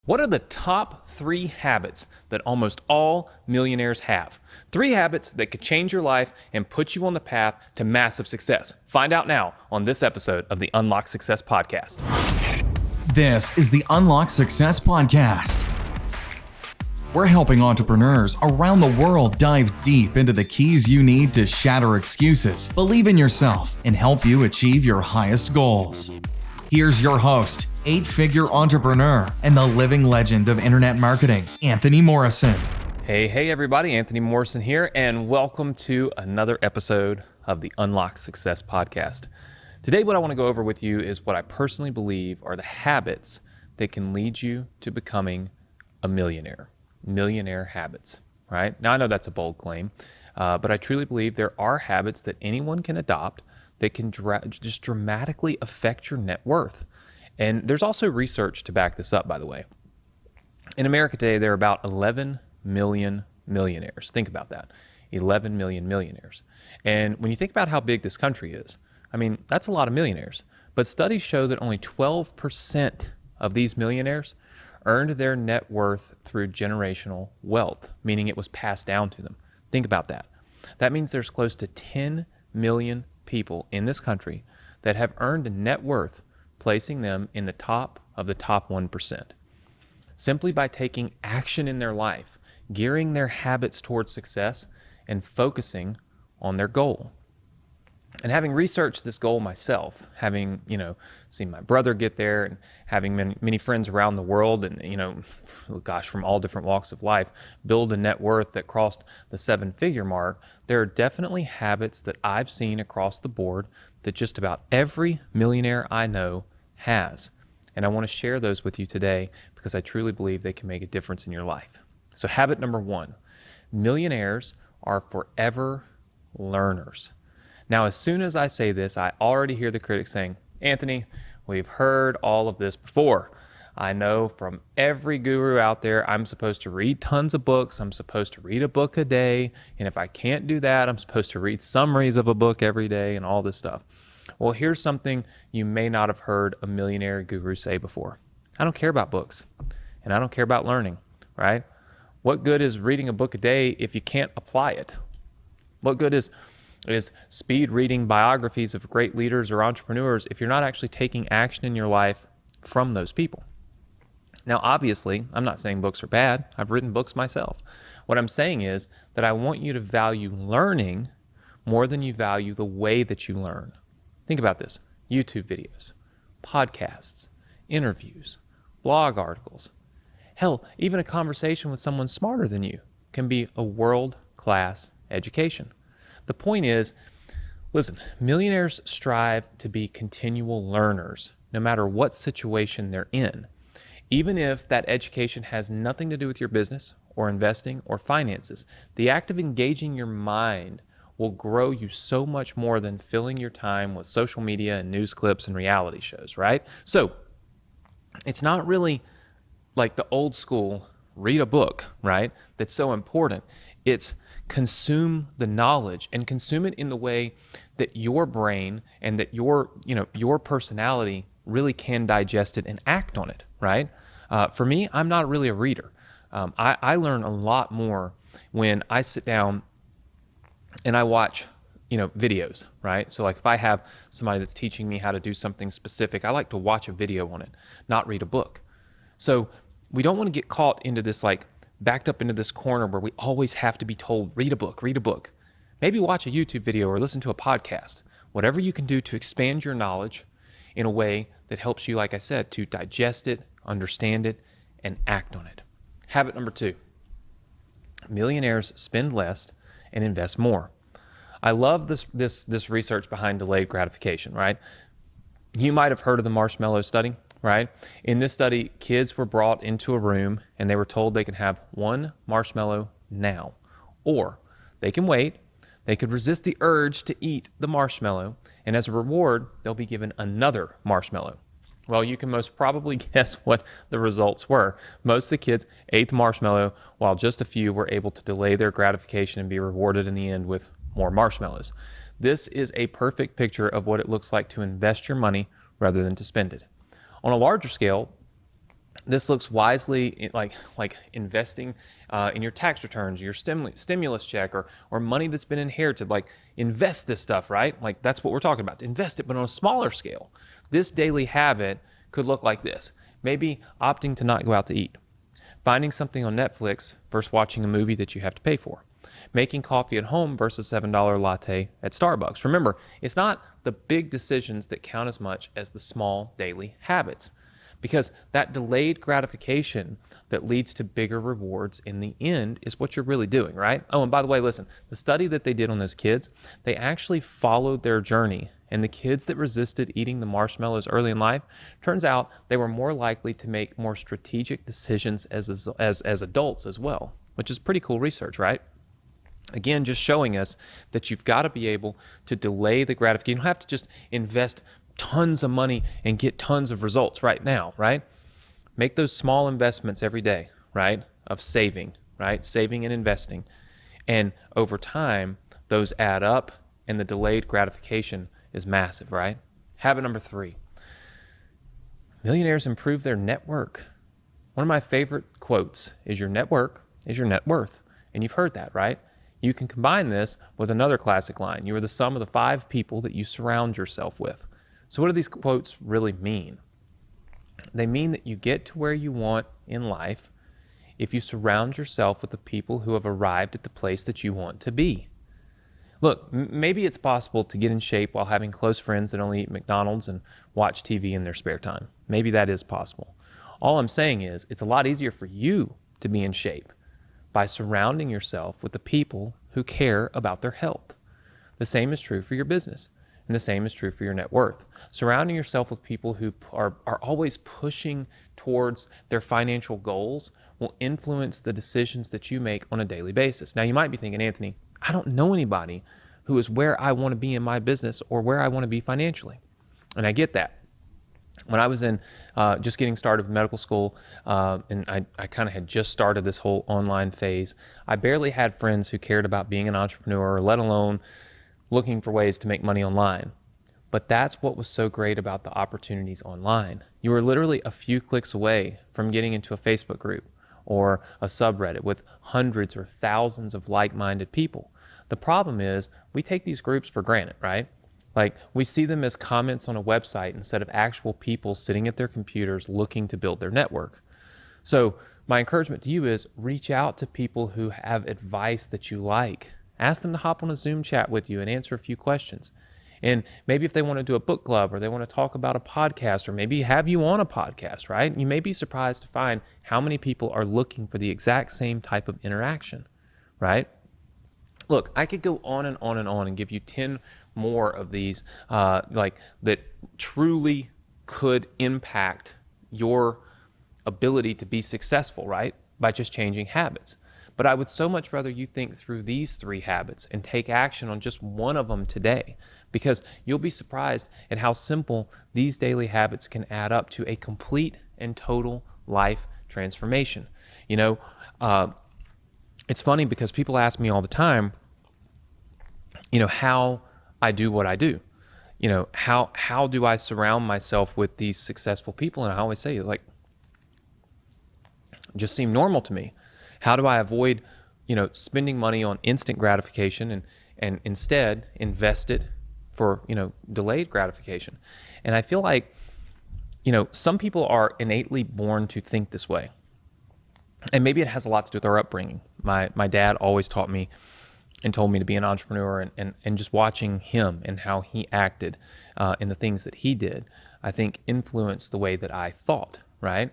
What are the top 3 habits that almost all millionaires have? 3 habits that could change your life and put you on the path to massive success. Find out now on this episode of the Unlock Success Podcast. This is the Unlock Success Podcast. We're helping entrepreneurs around the world dive deep into the keys you need to shatter excuses, believe in yourself, and help you achieve your highest goals. Here's your host, 8-figure entrepreneur and the living legend of internet marketing, Anthony Morrison. Hey everybody, Anthony Morrison here, and welcome to another episode of the Unlock Success Podcast. Today, what I want to go over with you is what I personally believe are the habits that can lead you to becoming a millionaire. Millionaire habits, right? Now, I know that's a bold claim, but I truly believe there are habits that anyone can adopt that can just dramatically affect your net worth. And there's also research to back this up, by the way. In America today, there are about 11 million millionaires. Think about that. 11 million millionaires. And when you think about how big this country is, I mean, that's a lot of millionaires. But studies show that only 12% of these millionaires earned their net worth through generational wealth, meaning it was passed down to them. Think about that. That means there's close to 10 million people in this country that have earned a net worth, placing them in the top of the top 1%. Simply by taking action in their life, gearing their habits towards success, and focusing on their goal. And having researched this goal myself, having, seen my brother get there and having many friends around the world and, from all different walks of life, build a net worth that crossed the 7-figure mark, there are definitely habits that I've seen across the board that just about every millionaire I know has. And I want to share those with you today because I truly believe they can make a difference in your life. So habit number 1, millionaires are forever learners. Now, as soon as I say this, I already hear the critics saying, Anthony, we've heard all of this before. I know from every guru out there, I'm supposed to read tons of books. I'm supposed to read a book a day. And if I can't do that, I'm supposed to read summaries of a book every day and all this stuff. Well, here's something you may not have heard a millionaire guru say before. I don't care about books and I don't care about learning, right? What good is reading a book a day if you can't apply it? What good is speed reading biographies of great leaders or entrepreneurs if you're not actually taking action in your life from those people? Now, obviously, I'm not saying books are bad. I've written books myself. What I'm saying is that I want you to value learning more than you value the way that you learn. Think about this: YouTube videos, podcasts, interviews, blog articles. Hell, even a conversation with someone smarter than you can be a world-class education. The point is, listen, millionaires strive to be continual learners, no matter what situation they're in. Even if that education has nothing to do with your business or investing or finances, the act of engaging your mind will grow you so much more than filling your time with social media and news clips and reality shows, right? So it's not really like the old school read a book, right? That's so important. It's consume the knowledge and consume it in the way that your brain and that your personality really can digest it and act on it, right? For me, I'm not really a reader. I learn a lot more when I sit down and I watch, videos, right? So like if I have somebody that's teaching me how to do something specific, I like to watch a video on it, not read a book. So we don't want to get caught into this, backed up into this corner where we always have to be told, read a book. Maybe watch a YouTube video or listen to a podcast. Whatever you can do to expand your knowledge in a way that helps you, like I said, to digest it, understand it, and act on it. Habit number 2, millionaires spend less and invest more. I love this research behind delayed gratification, right? You might have heard of the Marshmallow Study, right? In this study, kids were brought into a room and they were told they can have 1 marshmallow now, or they can wait. They could resist the urge to eat the marshmallow, and as a reward, they'll be given another marshmallow. Well, you can most probably guess what the results were. Most of the kids ate the marshmallow, while just a few were able to delay their gratification and be rewarded in the end with more marshmallows. This is a perfect picture of what it looks like to invest your money rather than to spend it. On a larger scale, This looks wisely like investing in your tax returns, your stimulus check, or money that's been inherited. Like invest this stuff, right? Like that's what we're talking about. Invest it, but on a smaller scale. This daily habit could look like this. Maybe opting to not go out to eat. Finding something on Netflix versus watching a movie that you have to pay for. Making coffee at home versus $7 latte at Starbucks. Remember, it's not the big decisions that count as much as the small daily habits. Because that delayed gratification that leads to bigger rewards in the end is what you're really doing, right? Oh, and by the way, listen, the study that they did on those kids, they actually followed their journey. And the kids that resisted eating the marshmallows early in life, turns out they were more likely to make more strategic decisions as adults as well, which is pretty cool research, right? Again, just showing us that you've got to be able to delay the gratification. You don't have to just invest tons of money and get tons of results right now, right? Make those small investments every day, right? Of saving, right? Saving and investing. And over time, those add up and the delayed gratification is massive, right? Habit number 3. Millionaires improve their network. One of my favorite quotes is your network is your net worth. And you've heard that, right? You can combine this with another classic line. You are the sum of the 5 people that you surround yourself with. So what do these quotes really mean? They mean that you get to where you want in life if you surround yourself with the people who have arrived at the place that you want to be. Look, maybe it's possible to get in shape while having close friends that only eat McDonald's and watch TV in their spare time. Maybe that is possible. All I'm saying is it's a lot easier for you to be in shape by surrounding yourself with the people who care about their health. The same is true for your business. And the same is true for your net worth. Surrounding yourself with people who are always pushing towards their financial goals will influence the decisions that you make on a daily basis. Now, you might be thinking, Anthony, I don't know anybody who is where I want to be in my business or where I want to be financially. And I get that. When I was in just getting started with medical school, and I kind of had just started this whole online phase, I barely had friends who cared about being an entrepreneur, let alone looking for ways to make money online. But that's what was so great about the opportunities online. You were literally a few clicks away from getting into a Facebook group or a subreddit with hundreds or thousands of like-minded people. The problem is we take these groups for granted, right? Like we see them as comments on a website instead of actual people sitting at their computers looking to build their network. So my encouragement to you is reach out to people who have advice that you like. Ask them to hop on a Zoom chat with you and answer a few questions. And maybe if they want to do a book club or they want to talk about a podcast or maybe have you on a podcast, right? You may be surprised to find how many people are looking for the exact same type of interaction, right? Look, I could go on and on and on and give you 10 more of these that truly could impact your ability to be successful, right? By just changing habits. But I would so much rather you think through these 3 habits and take action on just one of them today, because you'll be surprised at how simple these daily habits can add up to a complete and total life transformation. You know, it's funny because people ask me all the time, you know, how I do what I do. You know, how do I surround myself with these successful people? And I always say, like, just seem normal to me. How do I avoid, you know, spending money on instant gratification and instead invest it for, you know, delayed gratification? And I feel like, you know, some people are innately born to think this way. And maybe it has a lot to do with our upbringing. My dad always taught me and told me to be an entrepreneur, and just watching him and how he acted and the things that he did, I think influenced the way that I thought, right?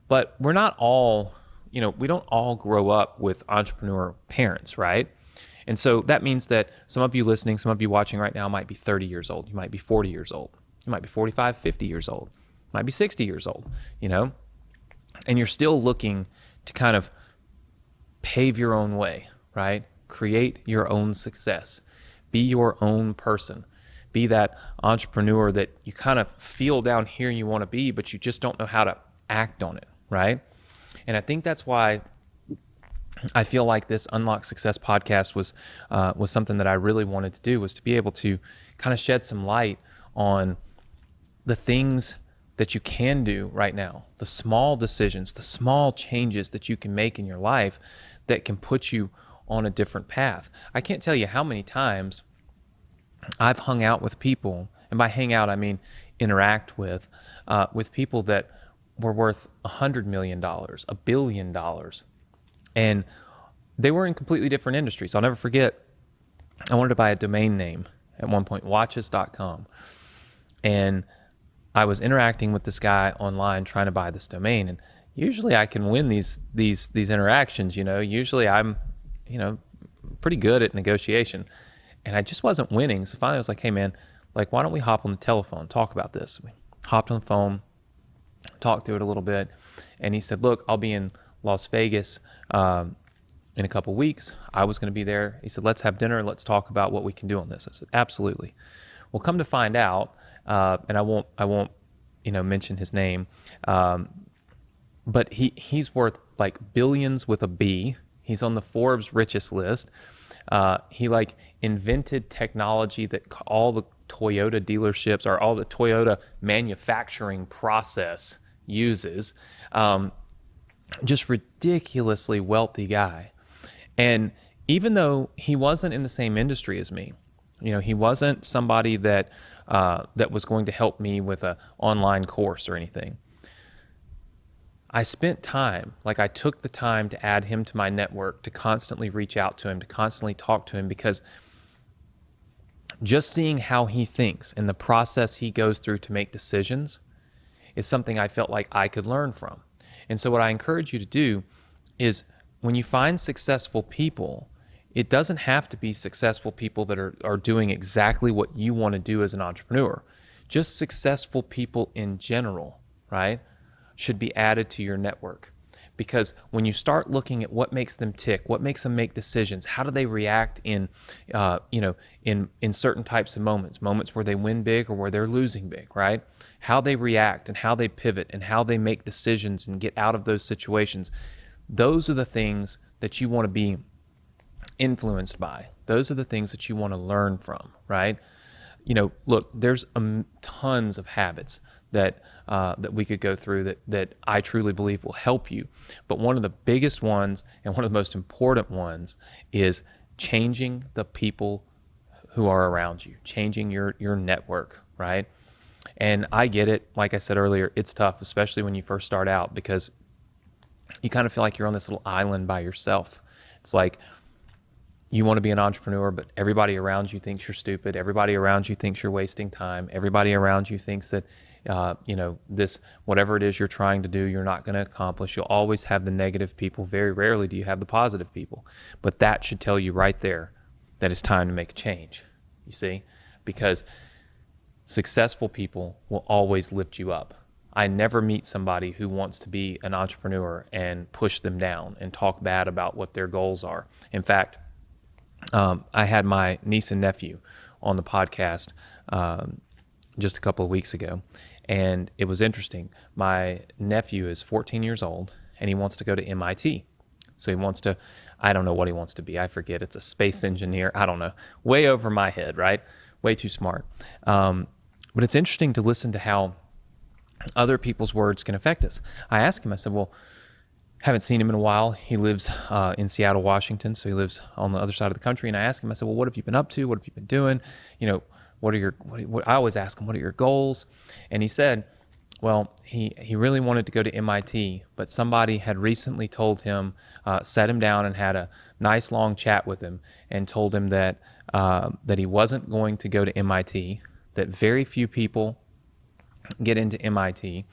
But we're not all, you know, we don't all grow up with entrepreneur parents, right? And so that means that some of you listening, some of you watching right now might be 30 years old. You might be 40 years old. You might be 45, 50 years old. You might be 60 years old, you know? And you're still looking to kind of pave your own way, right? Create your own success. Be your own person. Be that entrepreneur that you kind of feel down here you want to be, but you just don't know how to act on it, right? And I think that's why I feel like this Unlock Success podcast was something that I really wanted to do, was to be able to kind of shed some light on the things that you can do right now, the small decisions, the small changes that you can make in your life that can put you on a different path. I can't tell you how many times I've hung out with people, and by hang out I mean interact with people that were worth $100 million, $1 billion, and they were in completely different industries. I'll never forget, I wanted to buy a domain name at one point, watches.com, and I was interacting with this guy online trying to buy this domain, and usually I can win these interactions. Usually I'm pretty good at negotiation, and I just wasn't winning. So finally I was like, hey man, like, why don't we hop on the telephone, talk about this? We hopped on the phone, talked through it a little bit, and he said, look, I'll be in Las Vegas in a couple weeks. I was going to be there. He said, let's have dinner, let's talk about what we can do on this. I said, absolutely. Well, come to find out, and I won't mention his name, but he's worth like billions with a B. He's on the Forbes richest list. He invented technology that all the Toyota dealerships or all the Toyota manufacturing process uses. Just ridiculously wealthy guy. And even though he wasn't in the same industry as me, he wasn't somebody that was going to help me with an online course or anything. I spent time, I took the time to add him to my network, to constantly reach out to him, to constantly talk to him, because just seeing how he thinks and the process he goes through to make decisions is something I felt like I could learn from. And so what I encourage you to do is, when you find successful people, it doesn't have to be successful people that are doing exactly what you want to do as an entrepreneur. Just successful people in general, right, should be added to your network. Because when you start looking at what makes them tick, what makes them make decisions, how do they react in certain types of moments where they win big or where they're losing big, right? How they react and how they pivot and how they make decisions and get out of those situations. Those are the things that you want to be influenced by. Those are the things that you want to learn from, right? Look, there's tons of habits that we could go through that I truly believe will help you. But one of the biggest ones and one of the most important ones is changing the people who are around you, changing your network, right? And I get it. Like I said earlier, it's tough, especially when you first start out, because you kind of feel like you're on this little island by yourself. It's like you want to be an entrepreneur, but everybody around you thinks you're stupid. Everybody around you thinks you're wasting time. Everybody around you thinks that, this, whatever it is you're trying to do, you're not going to accomplish. You'll always have the negative people. Very rarely do you have the positive people. But that should tell you right there that it's time to make a change, you see? Because successful people will always lift you up. I never meet somebody who wants to be an entrepreneur and push them down and talk bad about what their goals are. In fact, I had my niece and nephew on the podcast just a couple of weeks ago, and it was interesting. My nephew is 14 years old, and he wants to go to MIT. So he wants to, I don't know what he wants to be. I forget. It's a space engineer. I don't know. Way over my head, right? Way too smart. But it's interesting to listen to how other people's words can affect us. I asked him, I said, well, haven't seen him in a while. He lives in Seattle, Washington, so he lives on the other side of the country. And I asked him, I said, well, what have you been up to? What have you been doing? I always ask him, what are your goals? And he said, well, he really wanted to go to MIT, but somebody had recently told him, sat him down and had a nice long chat with him and told him that he wasn't going to go to MIT, that very few people get into MIT,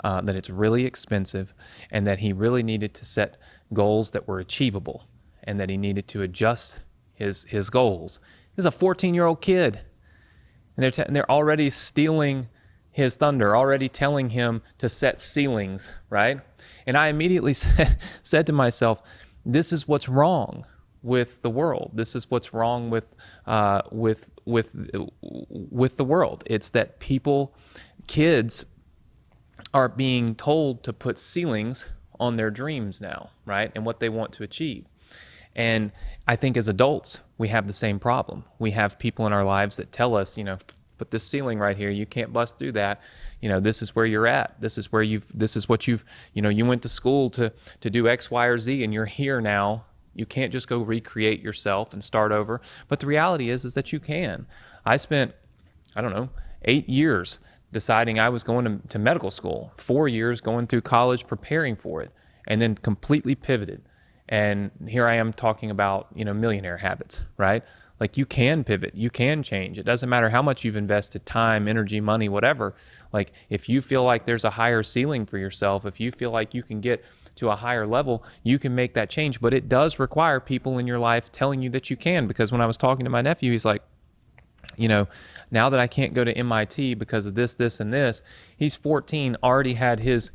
that it's really expensive, and that he really needed to set goals that were achievable, and that he needed to adjust his goals. He's a 14-year-old kid, and they're already stealing his thunder, already telling him to set ceilings, right? And I immediately said to myself, this is what's wrong with the world. This is what's wrong with the world. It's that kids are being told to put ceilings on their dreams now, right? And what they want to achieve. And I think as adults, we have the same problem. We have people in our lives that tell us, but this ceiling right here, you can't bust through that. This is where you're at. This is what you've, you went to school to do X, Y, or Z, and you're here now. You can't just go recreate yourself and start over. But the reality is that you can. I spent, 8 years deciding I was going to medical school, 4 years going through college, preparing for it, and then completely pivoted. And here I am talking about, millionaire habits, right? Like, you can pivot, you can change. It doesn't matter how much you've invested time, energy, money, whatever. Like, if you feel like there's a higher ceiling for yourself, if you feel like you can get to a higher level, you can make that change. But it does require people in your life telling you that you can. Because when I was talking to my nephew, he's like, now that I can't go to MIT because of this, this, and this, he's 14, already had his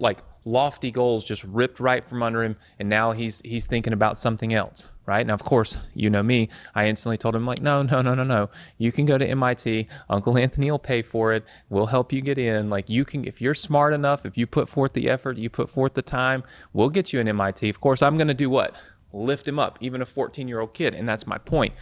like lofty goals just ripped right from under him, and now he's thinking about something else, right? Now, of course, me, I instantly told him, like, no. You can go to MIT. Uncle Anthony will pay for it. We'll help you get in. Like, you can, if you're smart enough, if you put forth the effort, you put forth the time, we'll get you in MIT. Of course, I'm going to do what? Lift him up, even a 14-year-old kid. And that's my point.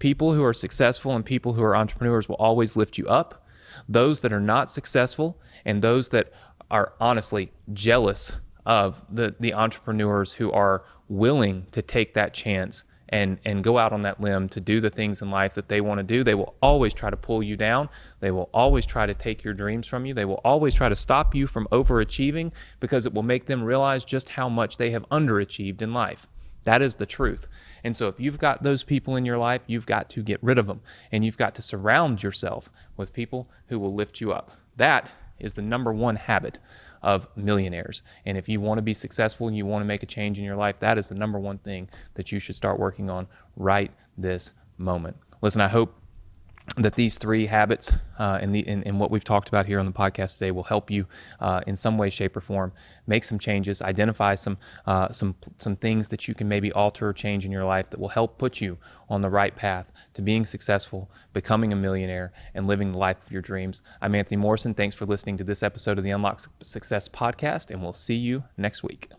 People who are successful and people who are entrepreneurs will always lift you up. Those that are not successful and those that are honestly jealous of the entrepreneurs who are willing to take that chance and go out on that limb to do the things in life that they want to do, they will always try to pull you down. They will always try to take your dreams from you. They will always try to stop you from overachieving, because it will make them realize just how much they have underachieved in life. That is the truth. And so if you've got those people in your life, you've got to get rid of them, and you've got to surround yourself with people who will lift you up. That is the number one habit of millionaires. And if you want to be successful and you want to make a change in your life, that is the number one thing that you should start working on right this moment. Listen, I hope that these three habits and what we've talked about here on the podcast today will help you in some way, shape, or form make some changes, identify some things that you can maybe alter or change in your life that will help put you on the right path to being successful, becoming a millionaire, and living the life of your dreams. I'm Anthony Morrison. Thanks for listening to this episode of the Unlock Success podcast, and we'll see you next week.